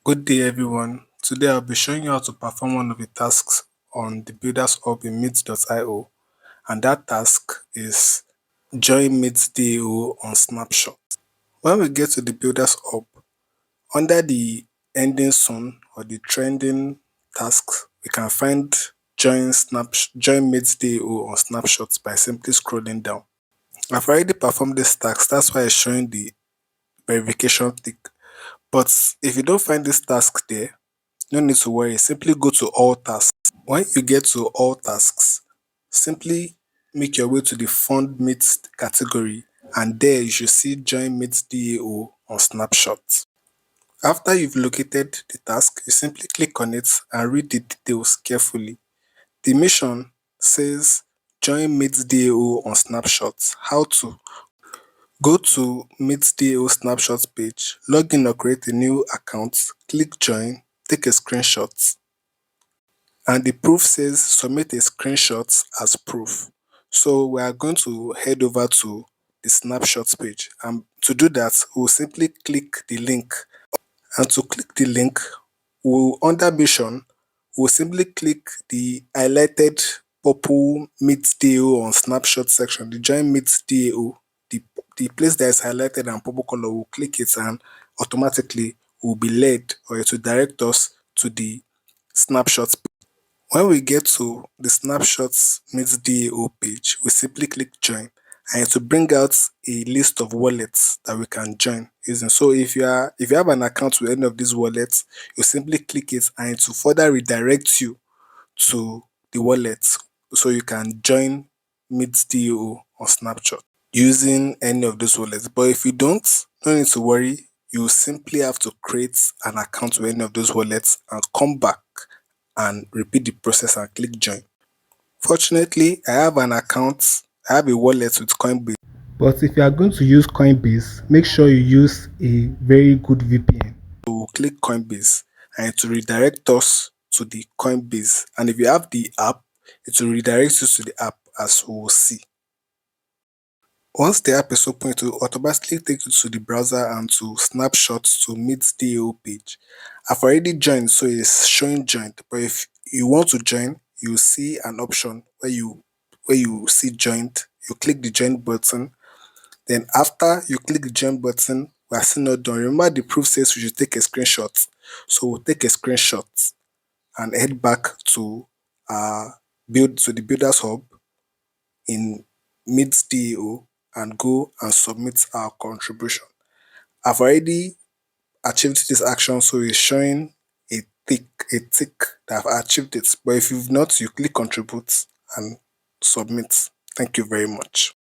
Good day, everyone. Today I'll be showing you how to perform one of the tasks on the Builders Hub in meeds.io, and that task is join meets DAO on snapshot. When we get to the Builders Hub, under the ending soon or the trending tasks, we can find join meets DAO on snapshots by simply scrolling down. I've already performed this task, that's why it's showing the verification tick. But if you don't find this task there, no need to worry, simply go to all tasks. When you get to all tasks, simply make your way to the fund meets category, and there you should see join meets DAO on snapshot. After you've located the task, you simply click on it and read the details carefully. The mission says join meets DAO on snapshot. How to? Go to meets DAO snapshot page, log in or create a new account, click join, take a screenshot. And the proof says submit a screenshot as proof. So we are going to head over to the snapshots page. And to do that, we'll simply click the link. And to click the link, under mission, we'll simply click the highlighted purple Meets DAO on snapshot section, the join Meets DAO, the place that is highlighted and purple color, we'll click it and automatically we'll be led, or it will direct us to the snapshots. When we get to the snapshots meets DAO page, we simply click join, and it will bring out a list of wallets that we can join using. So if you have an account with any of these wallets, you simply click it and it will further redirect you to the wallets so you can join meets DAO on Snapchat using any of those wallets. But if you don't, no need to worry. You simply have to create an account with any of those wallets and come back and repeat the process and click join. Fortunately, I have a wallet with Coinbase. But if you are going to use Coinbase, make sure you use a very good VPN. So we'll click Coinbase and it will redirect us to the Coinbase. And if you have the app, it will redirect you to the app, as we will see. Once the app is open, it will automatically take you to the browser and to snapshots to meet DAO page. I've already joined, so it's showing joined. But if you want to join, you see an option where you see joined. You click the join button. Then after you click the join button, we are still not done. Remember the proof says we should take a screenshot. So we'll take a screenshot and head back to the builders hub in meets DAO and go and submit our contribution. I've already achieved this action, so it's showing a tick that I've achieved it. But if you've not, you click contribute and submit. Thank you very much.